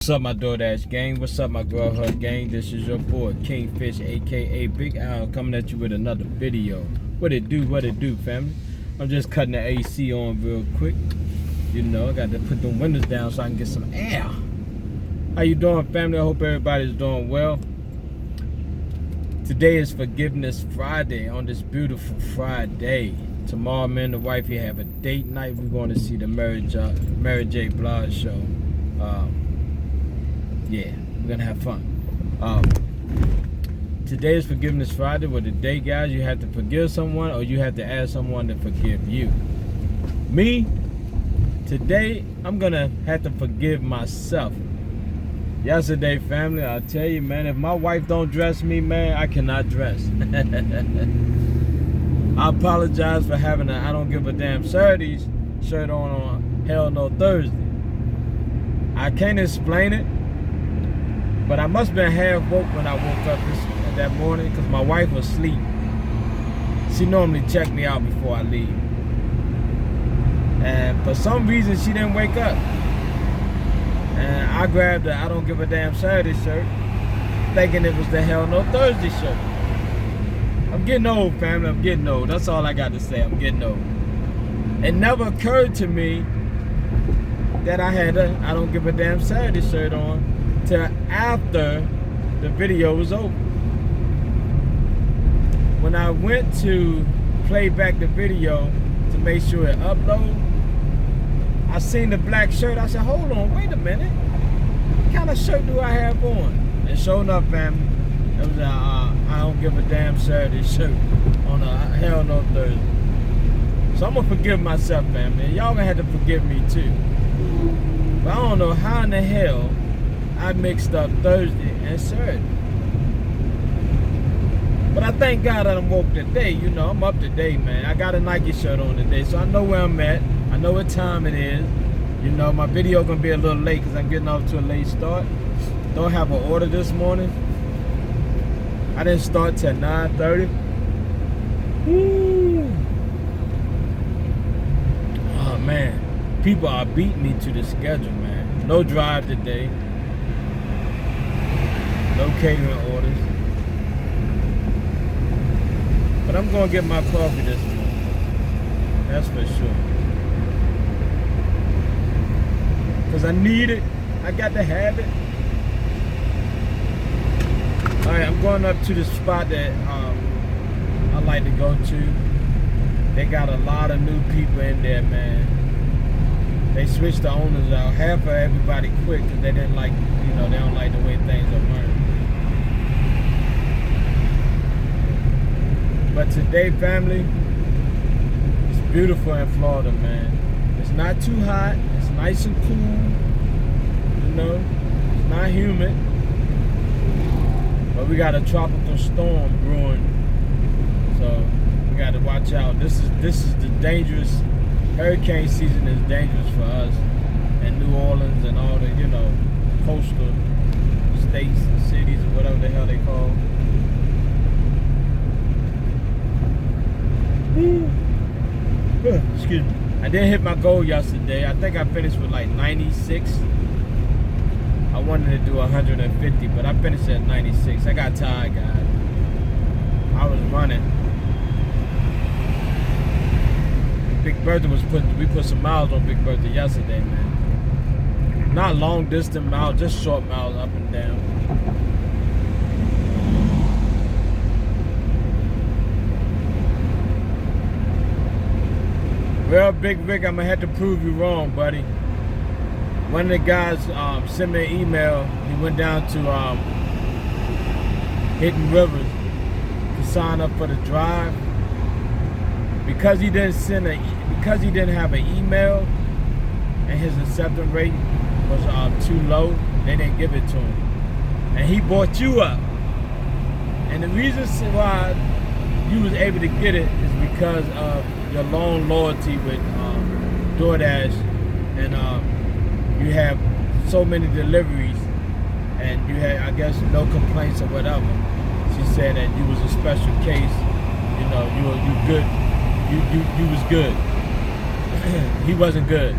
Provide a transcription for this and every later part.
What's up, my DoorDash gang? What's up, my Girl Hug gang? This is your boy, Kingfish, aka Big Al, coming at you with another video. What it do, family? I'm just cutting the AC on real quick. You know, I got to put the windows down so I can get some air. How you doing, family? I hope everybody's doing well. Today is Forgiveness Friday on this beautiful Friday. Tomorrow, me and the wifey have a date night. We're going to see the Mary J. Blige show. Yeah, we're gonna have fun. Today is Forgiveness Friday. Well, today, guys, you have to forgive someone or you have to ask someone to forgive you. Me, today, I'm gonna have to forgive myself. Yesterday, family, I'll tell you, man, if my wife don't dress me, man, I cannot dress. I apologize for having a I don't give a damn Saturdays shirt on Hell No Thursday. I can't explain it. But I must have been half woke when I woke up that morning because my wife was asleep. She normally check me out before I leave. And for some reason, she didn't wake up. And I grabbed the I don't give a damn Saturday shirt, thinking it was the Hell No Thursday shirt. I'm getting old, family. I'm getting old. That's all I got to say. I'm getting old. It never occurred to me that I had a I don't give a damn Saturday shirt on till after the video was over. When I went to play back the video to make sure it uploaded, I seen the black shirt. I said, hold on, wait a minute. What kind of shirt do I have on? And sure enough, family, it was a I don't give a damn Saturday shirt on a Hell No Thursday. So I'm gonna forgive myself, family. And y'all gonna have to forgive me too. But I don't know how in the hell I mixed up Thursday and Saturday. But I thank God that I'm woke today. You know, I'm up today, man. I got a Nike shirt on today, so I know where I'm at. I know what time it is. You know, my video gonna be a little late because I'm getting off to a late start. Don't have an order this morning. I didn't start till 9:30. Woo! Oh, man. People are beating me to the schedule, man. No drive today. No catering orders. But I'm going to get my coffee this morning. That's for sure. Because I need it. I got to have it. Alright, I'm going up to the spot that I like to go to. They got a lot of new people in there, man. They switched the owners out. Half of everybody quit because they didn't like, you know, they don't like the way things are run. But today, family, it's beautiful in Florida, man. It's not too hot. It's nice and cool. You know, it's not humid. But we got a tropical storm brewing. So we got to watch out. This is the dangerous hurricane season is dangerous for us and New Orleans and all the, you know, coastal states and cities or whatever the hell they call. Excuse me. I didn't hit my goal yesterday. I think I finished with like 96. I wanted to do 150, but I finished at 96. I got tired, guys. I was running. Big Bertha we put some miles on Big Bertha yesterday, man. Not long distance miles, just short miles up and down. Well, Big Rick, I'm gonna have to prove you wrong, buddy. One of the guys sent me an email. He went down to Hidden Rivers to sign up for the drive. Because he didn't have an email and his acceptance rate was too low, they didn't give it to him. And he bought you up. And the reason why you was able to get it is because of your long loyalty with DoorDash, and you have so many deliveries, and you had, I guess, no complaints or whatever. She said that you was a special case. You know, you good. You was good. He wasn't good.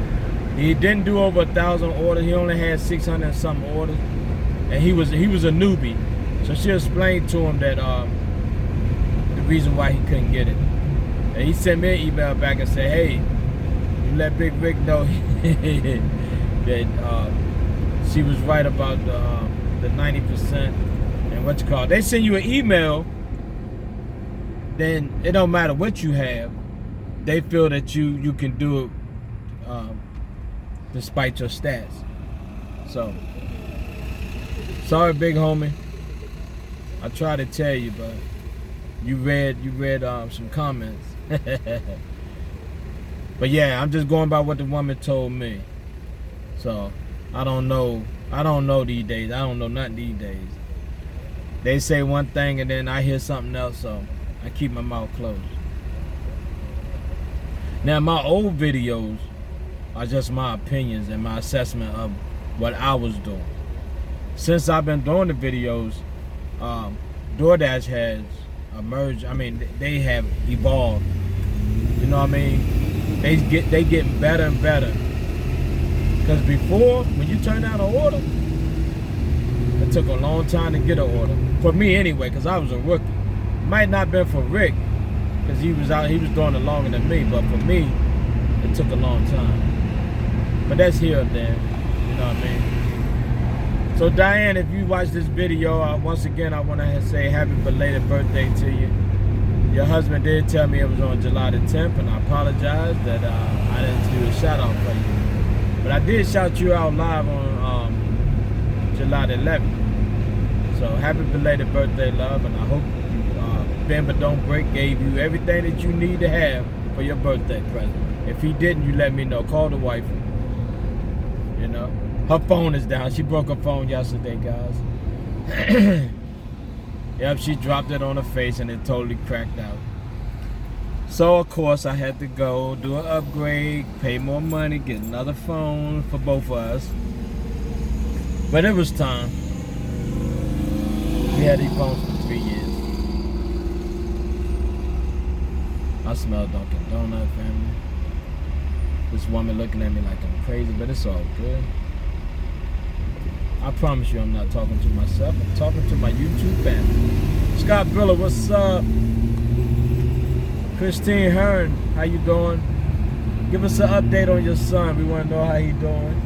He didn't do over 1,000 orders. He only had 600 and some orders, and he was a newbie. So she explained to him that the reason why he couldn't get it. And he sent me an email back and said, "Hey, you let Big Rick know that she was right about the 90% and what you call it. They send you an email, then it don't matter what you have. They feel that you can do it despite your stats. So, sorry, big homie. I tried to tell you, but you read some comments. But yeah, I'm just going by what the woman told me. So I don't know these days. I don't know nothing these days. They say one thing and then I hear something else, so I keep my mouth closed. Now my old videos are just my opinions and my assessment of what I was doing. Since I've been doing the videos, DoorDash has emerged. I mean, they have evolved. You know what I mean? They getting better and better. Because before, when you turn down an order, it took a long time to get an order. For me anyway, because I was a rookie. Might not have been for Rick, because he was doing it longer than me, but for me, it took a long time. But that's here or there. You know what I mean? So Diane, if you watch this video, once again, I want to say happy belated birthday to you. Your husband did tell me it was on July the 10th, and I apologize that I didn't do a shout out for you. But I did shout you out live on July the 11th. So happy belated birthday, love, and I hope Bend But Don't Break gave you everything that you need to have for your birthday present. If he didn't, you let me know. Call the wife. You know, her phone is down. She broke her phone yesterday, guys. Yep, she dropped it on her face and it totally cracked out. So of course I had to go do an upgrade, pay more money, get another phone for both of us. But it was time. We had these phones for 3 years. I smell Dunkin' Donut, family. This woman looking at me like I'm crazy, but it's all good. I promise you I'm not talking to myself. I'm talking to my YouTube family. Scott Briller, what's up? Christine Hearn, how you doing? Give us an update on your son. We want to know how he doing.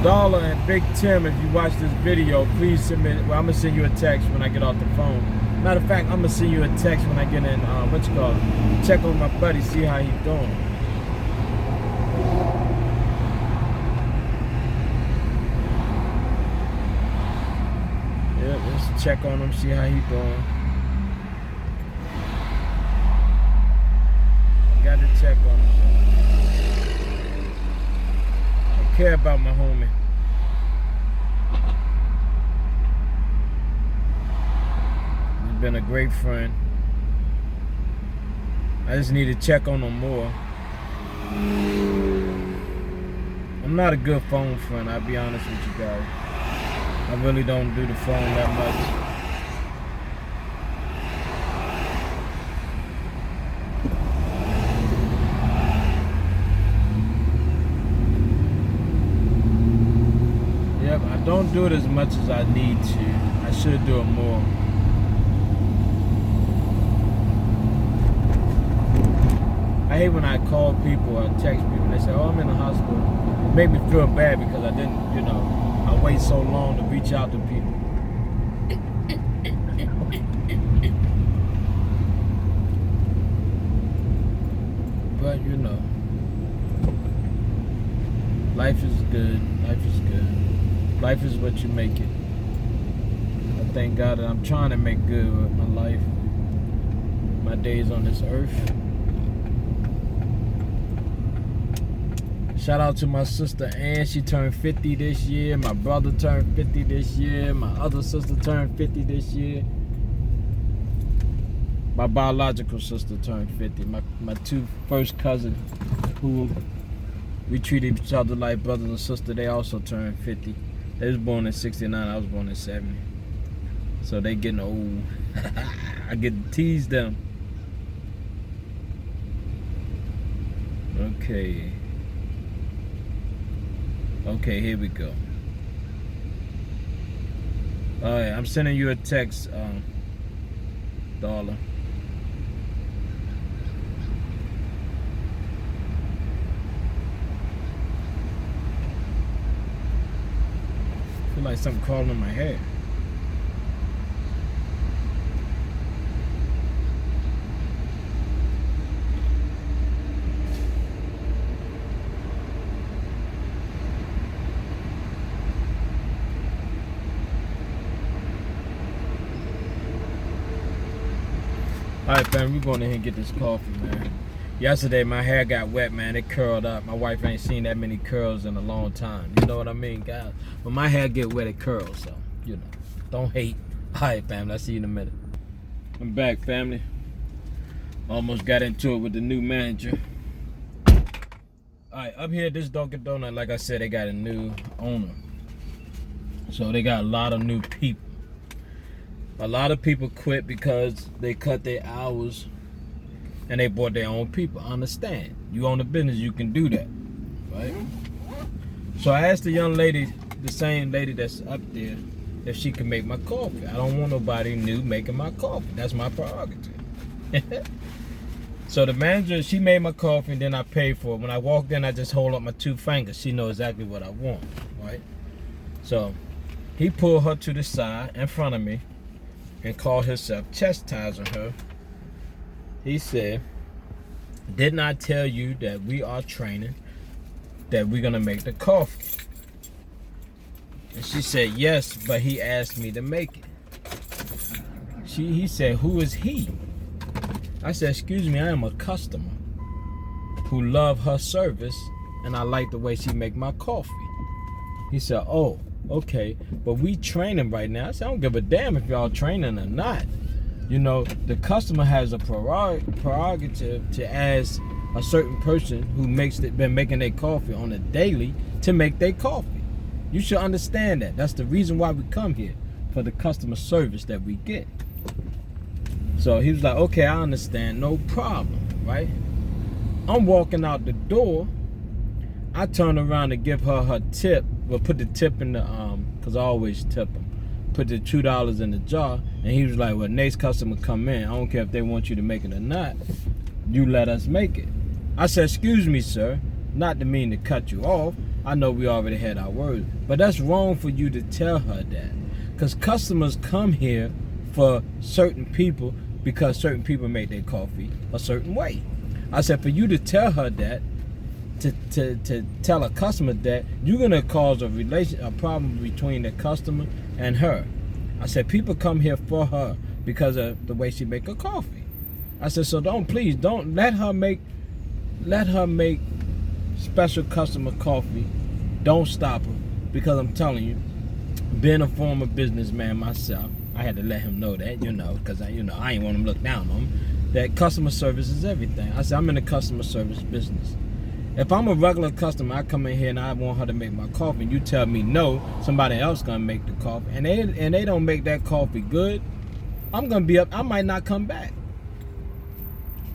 Darla and Big Tim, if you watch this video, please send me, well, I'm going to send you a text when I get off the phone. Matter of fact, I'm going to send you a text when I get in, check on my buddy, see how he's doing. Yeah, let's check on him, see how he's doing. I got to check on him. I care about my homie. He's been a great friend. I just need to check on him more. I'm not a good phone friend, I'll be honest with you guys. I really don't do the phone that much. Yep, I don't do it as much as I need to. I should do it more. I hate when I call people or text people and they say, "Oh, I'm in the hospital." It made me feel bad because I didn't, I wait so long to reach out to people. But life is good. Life is good. Life is what you make it. I thank God that I'm trying to make good with my life, my days on this earth. Shout out to my sister Ann, she turned 50 this year. My brother turned 50 this year. My other sister turned 50 this year. My biological sister turned 50. My two first cousins, who we treated each other like brothers and sisters, they also turned 50. They was born in 69, I was born in 70. So they getting old. I get to tease them. Okay. Okay, here we go. Alright, I'm sending you a text, Darla. I feel like something crawling in my hair. Alright, fam, we're going ahead and get this coffee, man. Yesterday, my hair got wet, man. It curled up. My wife ain't seen that many curls in a long time. You know what I mean, guys? When my hair get wet, it curls. So, you know, don't hate. Alright, family, I'll see you in a minute. I'm back, family. Almost got into it with the new manager. Alright, up here, this Dunkin' Donut, like I said, they got a new owner. So they got a lot of new people. A lot of people quit because they cut their hours and they bought their own people. I understand. You own a business, you can do that, right? So I asked the young lady, the same lady that's up there, if she could make my coffee. I don't want nobody new making my coffee. That's my prerogative. So the manager, she made my coffee and then I paid for it. When I walked in, I just hold up my 2 fingers. She knows exactly what I want, right? So he pulled her to the side in front of me and called himself chastising her. He said, "Didn't I tell you that we are training, that we're gonna make the coffee?" And she said, "Yes, but he asked me to make it." He said, "Who is he?" I said, "Excuse me, I am a customer who love her service and I like the way she make my coffee." He said, "Oh, okay, but we training right now." I said, "I don't give a damn if y'all training or not. You know, the customer has a prerogative to ask a certain person who been making their coffee on a daily to make their coffee. You should understand that. That's the reason why we come here, for the customer service that we get." So he was like, "Okay, I understand, no problem," right? I'm walking out the door. I turn around to give her tip. Well, put the tip in the, because I always tip them. Put the $2 in the jar. And he was like, "Well, next customer come in, I don't care if they want you to make it or not. You let us make it." I said, "Excuse me, sir. Not to mean to cut you off. I know we already had our word. But that's wrong for you to tell her that. Because customers come here for certain people because certain people make their coffee a certain way." I said, "For you to tell her that, to tell a customer that, you're gonna cause a problem between the customer and her." I said, "People come here for her because of the way she make her coffee." I said, "So please don't let her make special customer coffee. Don't stop her, because I'm telling you, being a former businessman myself, I had to let him know that, because I ain't want him to look down on him, that customer service is everything." I said, "I'm in the customer service business. If I'm a regular customer, I come in here and I want her to make my coffee, and you tell me no, somebody else gonna make the coffee, and they don't make that coffee good, I'm gonna be up. I might not come back."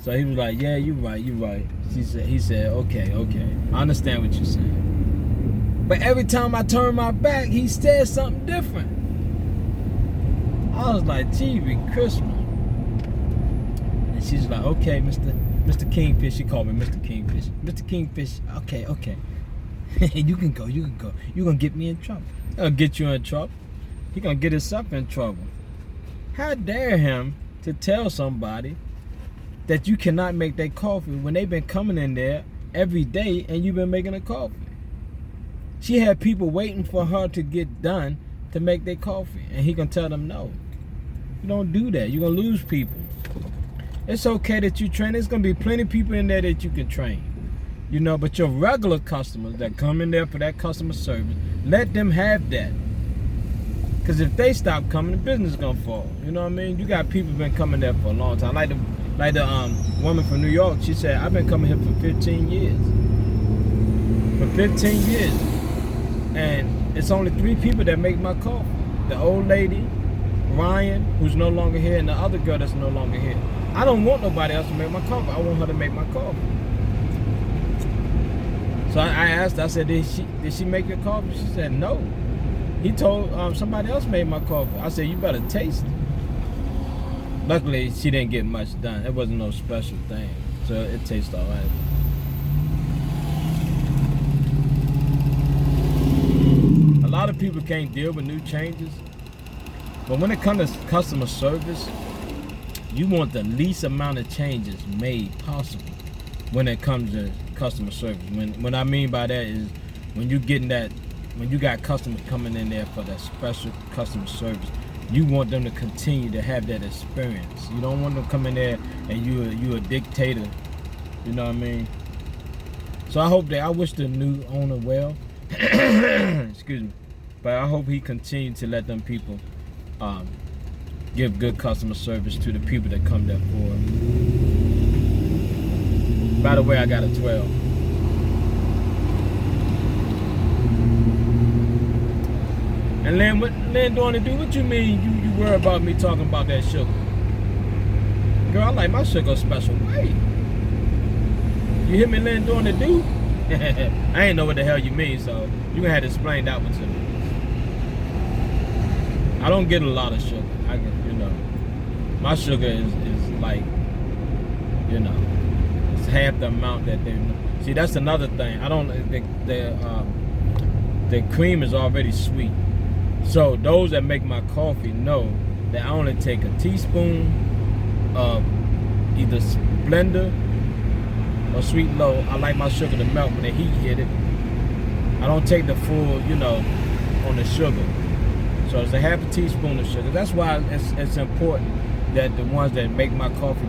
So he was like, "Yeah, you're right. He said, okay, I understand what you're saying." But every time I turn my back, he said something different. I was like, "TV Christmas." And she's like, "Okay, Mr. Kingfish," she called me Mr. Kingfish. "Mr. Kingfish, okay. You can go. You're gonna get me in trouble." "He's gonna get you in trouble. He's gonna get himself in trouble." How dare him to tell somebody that you cannot make their coffee when they've been coming in there every day and you've been making a coffee? She had people waiting for her to get done to make their coffee, and he gonna tell them no. You don't do that. You're gonna lose people. It's okay that you train. There's gonna be plenty of people in there that you can train, but your regular customers that come in there for that customer service, let them have that. Because if they stop coming, the business is gonna fall. You know what I mean? You got people been coming there for a long time. Like the woman from New York, she said, "I've been coming here for 15 years. For 15 years. And it's only 3 people that make my coffee. The old lady, Ryan, who's no longer here, and the other girl that's no longer here. I don't want nobody else to make my coffee. I want her to make my coffee." So I asked her, I said, did she make your coffee? She said, no. He told somebody else made my coffee. I said, you better taste it. Luckily, she didn't get much done. It wasn't no special thing. So it tastes all right. A lot of people can't deal with new changes. But when it comes to customer service, you want the least amount of changes made possible when it comes to customer service. What I mean by that is when you got customers coming in there for that special customer service, you want them to continue to have that experience. You don't want them coming there and you a dictator. You know what I mean? So I wish the new owner well. Excuse me. But I hope he continued to let them people give good customer service to the people that come there for him. By the way, I got a 12. And Lynn, what Lynn doing to do? What you mean you worry about me talking about that sugar? Girl, I like my sugar a special way. You hear me, Lynn, doing to do? I ain't know what the hell you mean, so you gonna have to explain that one to me. I don't get a lot of sugar. I get, my sugar is like, it's half the amount that they. See, that's another thing. I don't. The cream is already sweet. So those that make my coffee know that I only take a teaspoon of either Splenda or Sweet Low. I like my sugar to melt when the heat hit it. I don't take the full, on the sugar. So it's a half a teaspoon of sugar. That's why it's important that the ones that make my coffee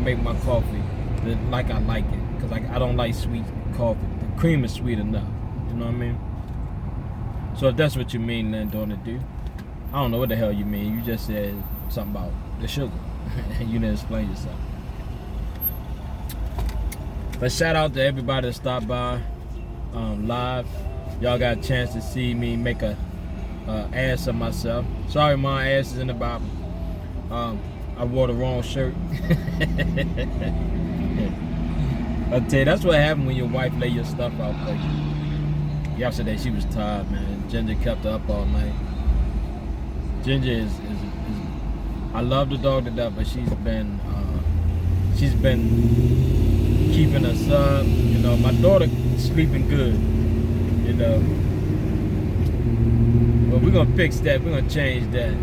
like I like it. Because I don't like sweet coffee. The cream is sweet enough. You know what I mean? So if that's what you mean, then doing to do. I don't know what the hell you mean. You just said something about the sugar. And you didn't explain yourself. But shout out to everybody that stopped by live. Y'all got a chance to see me make a ass of myself. Sorry, my ass is in the Bible. I wore the wrong shirt. I tell you, that's what happened when your wife lay your stuff out for you. Yesterday she was tired, man. Ginger kept her up all night. Ginger is I love the dog to death, but she's been keeping us up. My daughter sleeping good. But we're gonna fix that. We're gonna change that.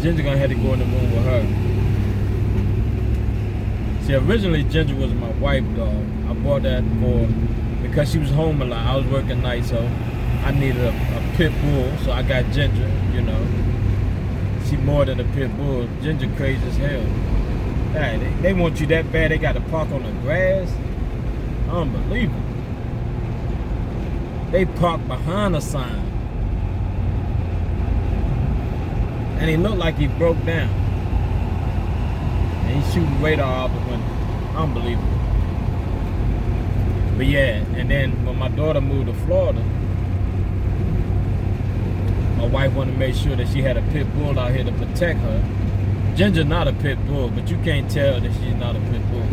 Ginger gonna have to go in the room with her. See, originally Ginger was my wife dog. I bought that because she was home a lot. I was working nights, so I needed a pit bull. So I got Ginger. She more than a pit bull. Ginger crazy as hell. Hey, they want you that bad. They got to park on the grass. Unbelievable. They park behind a sign. And he looked like he broke down. And he's shooting radar out the window. Unbelievable. But yeah, and then when my daughter moved to Florida, my wife wanted to make sure that she had a pit bull out here to protect her. Ginger not a pit bull, but you can't tell that she's not a pit bull.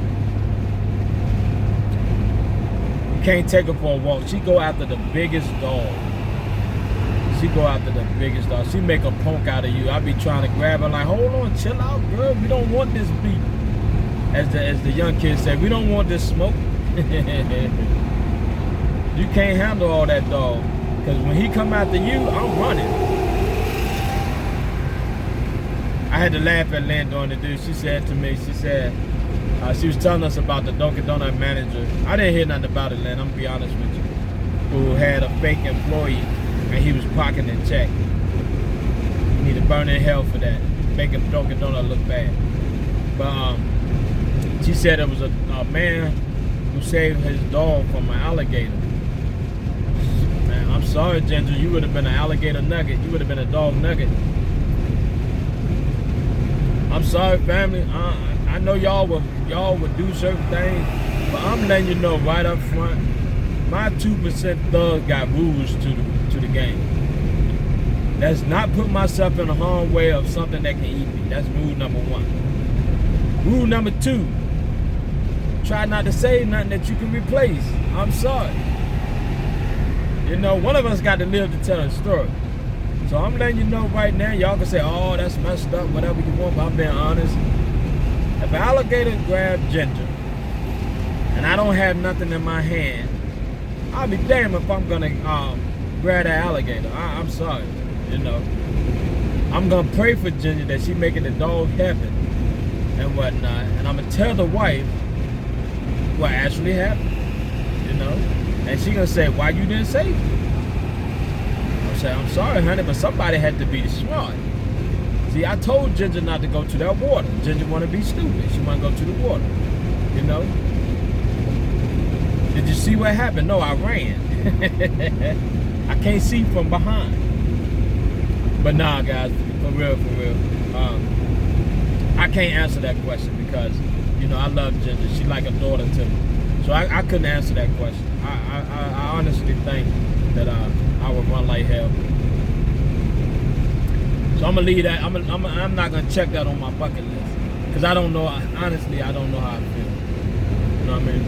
You can't take her for a walk. She go after the biggest dog. She make a punk out of you. I be trying to grab her like, hold on, chill out, girl. We don't want this beat. As the young kids say, we don't want this smoke. You can't handle all that dog. Because when he come after you, I'm running. I had to laugh at Lynn during the do. She said to me, she was telling us about the Dunkin' Donut manager. I didn't hear nothing about it, Lynn, I'm gonna be honest with you. Who had a fake employee and he was pocketing a check. You need to burn in hell for that. Making Dunkin' Donut look bad. But she said it was a man who saved his dog from an alligator. Man, I'm sorry, Ginger, you would have been an alligator nugget. You would have been a dog nugget. I'm sorry, family. I know y'all would do certain things, but I'm letting you know right up front, my 2% thug got rules to the game. That's not put myself in the harm way of something that can eat me. That's rule number 1. Rule number 2, try not to say nothing that you can replace. I'm sorry. You know, one of us got to live to tell a story. So I'm letting you know right now. Y'all can say, oh, that's messed up, whatever you want, but I'm being honest. If an alligator grabbed Ginger and I don't have nothing in my hand, I'll be damned if I'm gonna grab that alligator. I'm sorry, you know. I'm gonna pray for Ginger that she making the dog happy and whatnot, and I'm gonna tell the wife what actually happened, you know. And she gonna say, why you didn't save me? I say, I'm sorry, honey, but somebody had to be smart. See, I told Ginger not to go to that water. Ginger wanna be stupid. She wanna go to the water, you know. Did you see what happened? No, I ran. I can't see from behind. But nah, guys, for real. I can't answer that question because, you know, I love Ginger. She like a daughter to me. So I couldn't answer that question. I honestly think that I would run like hell. So I'm gonna leave that. I'm not gonna check that on my bucket list because I don't know. Honestly, I don't know how I feel. You know what I mean?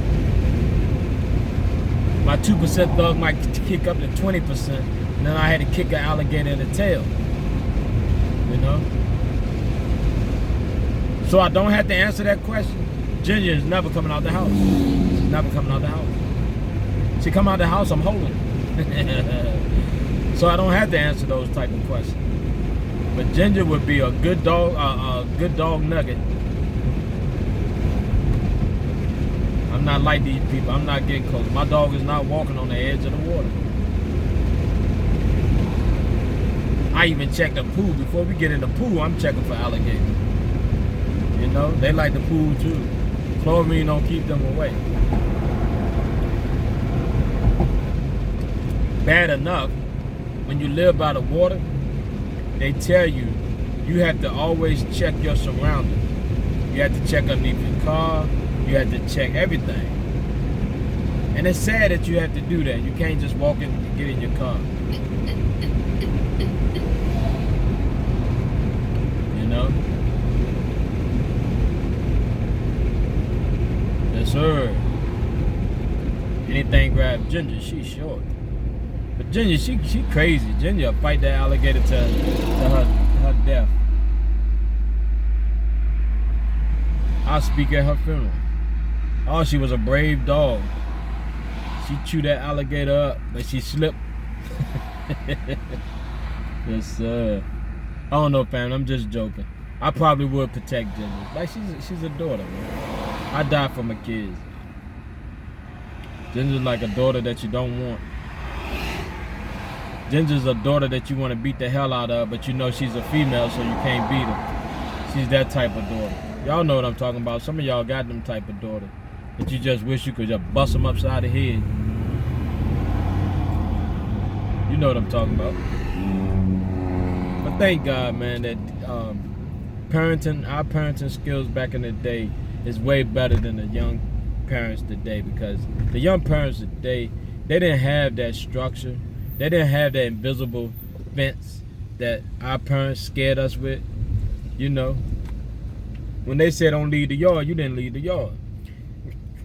My 2% thug might kick up to 20%, and then I had to kick an alligator in the tail. You know? So I don't have to answer that question. Ginger is never coming out the house. She's never coming out the house. She come out the house, I'm holding. So I don't have to answer those type of questions. But Ginger would be a good dog nugget. I'm not like these people. I'm not getting close. My dog is not walking on the edge of the water. I even check the pool. Before we get in the pool, I'm checking for alligators. You know, they like the pool too. Chlorine don't keep them away. Bad enough, when you live by the water, they tell you, you have to always check your surroundings. You have to check underneath your car. You have to check everything. And it's sad that you have to do that. You can't just walk in and get in your car. You know? Yes, sir. Anything grab Ginger, she's short. But Ginger, she crazy. Ginger will fight that alligator to her death. I'll speak at her funeral. Oh, she was a brave dog. She chewed that alligator up, but she slipped. Yes, sir. I don't know, fam. I'm just joking. I probably would protect Ginger. Like, she's a daughter, man. I die for my kids. Ginger's like a daughter that you don't want. Ginger's a daughter that you want to beat the hell out of, but you know she's a female, so you can't beat her. She's that type of daughter. Y'all know what I'm talking about. Some of y'all got them type of daughter that you just wish you could just bust them upside the head. You know what I'm talking about. But thank God, man, that our parenting skills back in the day is way better than the young parents today, because the young parents today, they didn't have that structure. They didn't have that invisible fence that our parents scared us with, you know. When they said don't leave the yard, you didn't leave the yard.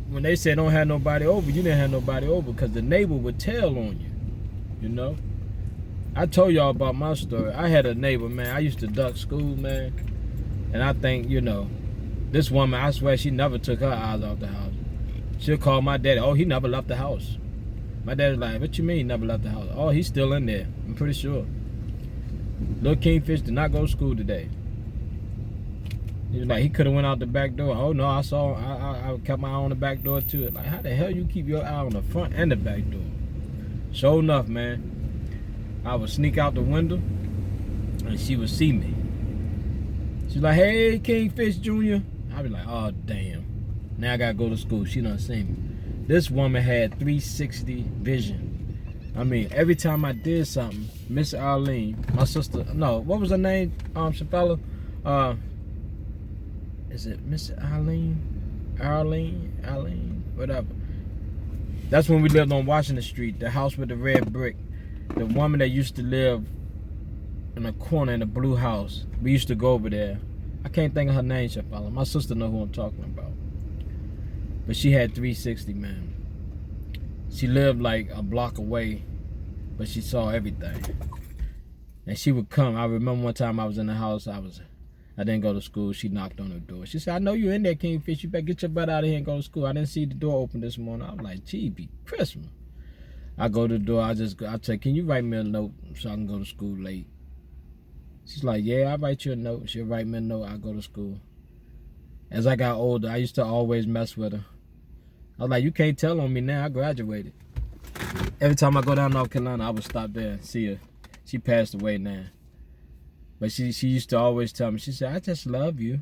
When they said don't have nobody over, you didn't have nobody over because the neighbor would tell on you, you know. I told y'all about my story. I had a neighbor, man. I used to duck school, man. And I think, you know, this woman, I swear she never took her eyes off the house. She'll call my daddy, oh, he never left the house. My daddy's like, what you mean he never left the house? Oh, he's still in there, I'm pretty sure. Little Kingfish did not go to school today. He was like, he could have went out the back door. Oh no, I kept my eye on the back door too. Like, how the hell you keep your eye on the front and the back door? Sure enough, man, I would sneak out the window and she would see me. She's like, hey, Kingfish Jr. I'd be like, oh damn, now I gotta go to school. She done seen me. This woman had 360 vision. I mean, every time I did something, Miss Arlene, my sister, no, what was her name, Shafella? Is it Miss Arlene, whatever. That's when we lived on Washington Street, the house with the red brick. The woman that used to live in a corner in the blue house. We used to go over there. I can't think of her name, Shafella. My sister know who I'm talking about. But she had 360, man. She lived like a block away but she saw everything. And she would come. I remember one time I was in the house. I didn't go to school. She knocked on the door. She said, "I know you're in there, Kingfish. You better get your butt out of here and go to school." I didn't see the door open this morning. I was like, "Gee, be Christmas." I go to the door. I say, "Can you write me a note so I can go to school late?" She's like, "Yeah, I'll write you a note." She'll write me a note. I go to school. As I got older, I used to always mess with her. I was like, "You can't tell on me now. I graduated." Every time I go down to North Carolina, I would stop there and see her. She passed away now. But she used to always tell me, she said, "I just love you.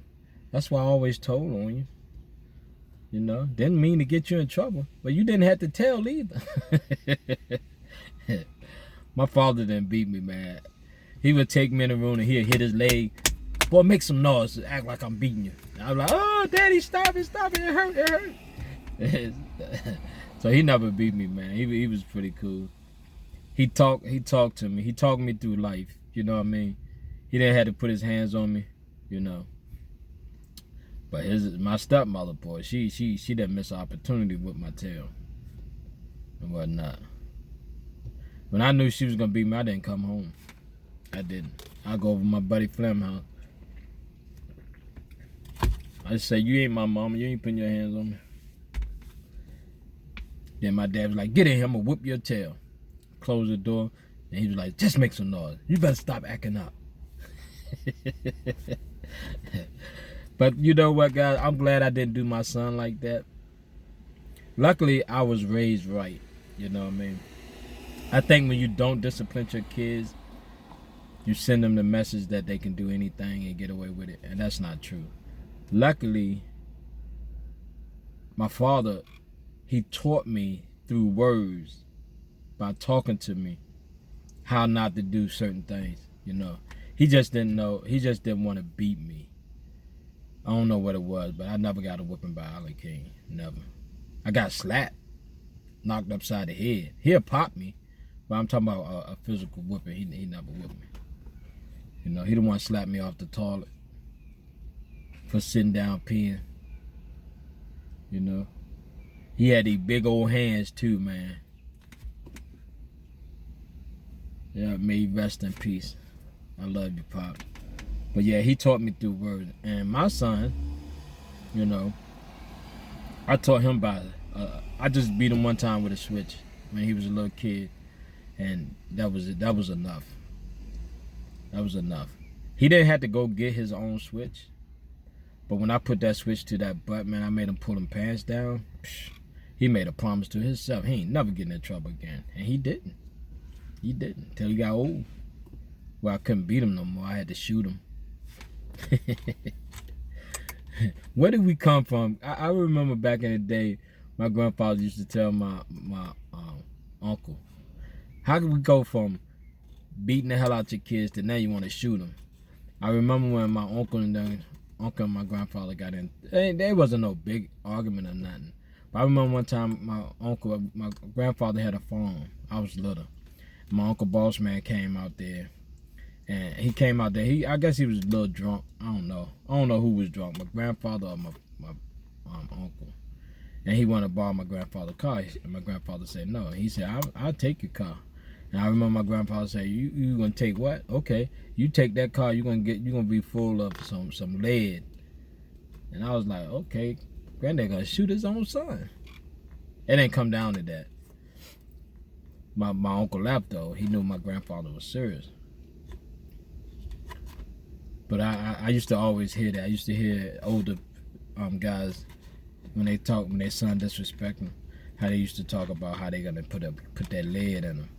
That's why I always told on you. You know, didn't mean to get you in trouble. But you didn't have to tell either." My father didn't beat me, man. He would take me in the room and he'd hit his leg. "Boy, make some noise. Act like I'm beating you." And I was like, "Oh, Daddy, stop it. It hurt. So he never beat me, man. He was pretty cool. He talked to me. He talked me through life. You know what I mean? He didn't have to put his hands on me, you know. But my stepmother, boy, she didn't miss an opportunity with my tail and whatnot. When I knew she was gonna beat me, I didn't come home. I didn't. I go over to my buddy Flem house. I just say, "You ain't my mama. You ain't putting your hands on me." Then my dad was like, "Get in here. I'm gonna whip your tail." Close the door, and he was like, "Just make some noise. You better stop acting up." But you know what, guys? I'm glad I didn't do my son like that. Luckily, I was raised right. You know what I mean? I think when you don't discipline your kids, you send them the message that they can do anything and get away with it. And that's not true. Luckily, my father, he taught me through words by talking to me how not to do certain things, you know. He just didn't know. He just didn't want to beat me. I don't know what it was, but I never got a whipping by Ali King. Never. I got slapped, knocked upside the head. He'll pop me, but I'm talking about a physical whipping. He never whipped me. You know, he didn't want to slap me off the toilet for sitting down peeing. You know, he had these big old hands too, man. Yeah, may he rest in peace. I love you, Pop. But yeah, he taught me through words. And my son, you know, I taught him by I just beat him one time with a switch when he was a little kid, and that was it. That was enough. That was enough. He didn't have to go get his own switch, but when I put that switch to that butt, man, I made him pull them pants down. He made a promise to himself he ain't never getting in trouble again, and he didn't. He didn't till he got old. Well, I couldn't beat him no more. I had to shoot him. Where did we come from? I remember back in the day, my grandfather used to tell my uncle, "How could we go from beating the hell out your kids to now you want to shoot them?" I remember when my uncle and my grandfather got in. There wasn't no big argument or nothing. But I remember one time my grandfather had a farm. I was little. My uncle Boss Man came out there. And he came out there. I guess he was a little drunk. I don't know who was drunk, my grandfather or my uncle. And he wanted to borrow my grandfather's car. And my grandfather said no. And he said, I'll take your car. And I remember my grandfather said, you gonna take what? Okay, you take that car. You're gonna be full of some lead. And I was like, okay, granddad gonna shoot his own son. It didn't come down to that. My uncle left though. He knew my grandfather was serious. But I used to always hear that. I used to hear older guys when their son disrespect them, how they used to talk about how they gonna put that lead in them.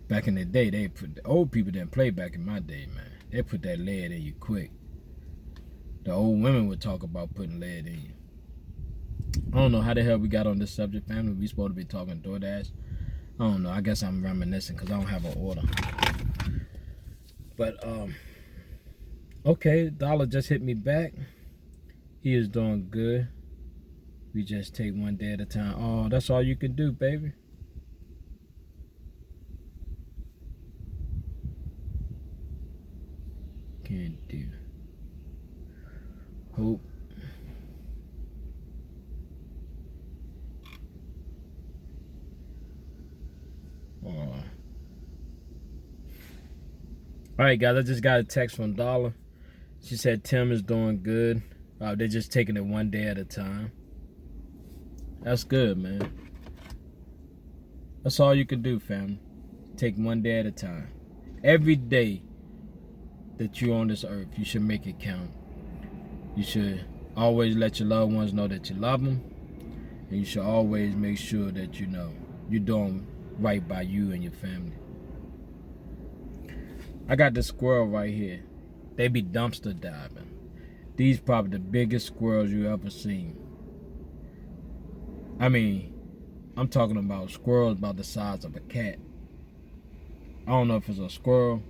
Back in the day, the old people didn't play back in my day, man. They put that lead in you quick. The old women would talk about putting lead in you. I don't know how the hell we got on this subject, family. We supposed to be talking DoorDash. I don't know. I guess I'm reminiscing because I don't have an order. But okay, Dollar just hit me back. He is doing good. We just take one day at a time. Oh, that's all you can do, baby. Can't do. Hope. Oh. All right, guys, I just got a text from Dollar. She said Tim is doing good. They're just taking it one day at a time. That's good, man. That's all you can do, family. Take one day at a time. Every day that you're on this earth, you should make it count. You should always let your loved ones know that you love them. And you should always make sure that you know you're doing right by you and your family. I got this squirrel right here. They be dumpster diving. These probably the biggest squirrels you ever seen. I mean, I'm talking about squirrels about the size of a cat. I don't know if it's a squirrel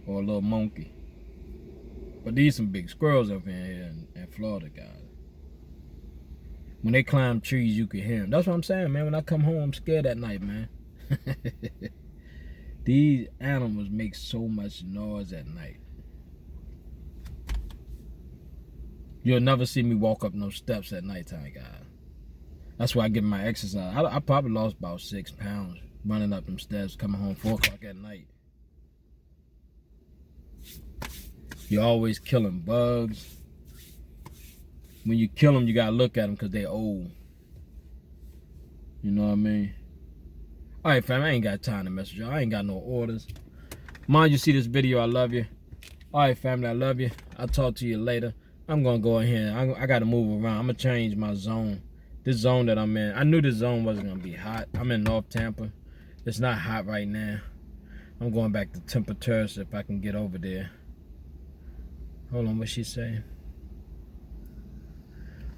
or a little monkey. But these some big squirrels up in here in Florida, guys. When they climb trees, you can hear them. That's what I'm saying, man. When I come home, I'm scared at night, man. These animals make so much noise at night. You'll never see me walk up no steps at nighttime, guys. That's why I get my exercise. I probably lost about 6 pounds running up them steps, coming home 4 o'clock at night. You're always killing bugs. When you kill them, you gotta look at them because they're old. You know what I mean? All right, fam, I ain't got time to mess with y'all. I ain't got no orders. Mind you see this video, I love you. All right, family, I love you. I'll talk to you later. I'm gonna go in here. I gotta move around. I'm gonna change my zone. This zone that I'm in, I knew this zone wasn't gonna be hot. I'm in North Tampa. It's not hot right now. I'm going back to Temperatures if I can get over there. Hold on, what's she saying?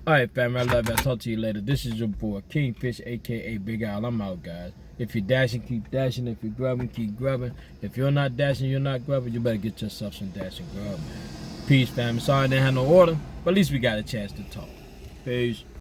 All right, family, I love you. I'll talk to you later. This is your boy, Kingfish, a.k.a. Big Al. I'm out, guys. If you're dashing, keep dashing. If you're grubbing, keep grubbing. If you're not dashing, you're not grubbing, you better get yourself some dash and grub, man. Peace, family. Sorry I didn't have no order, but at least we got a chance to talk. Peace.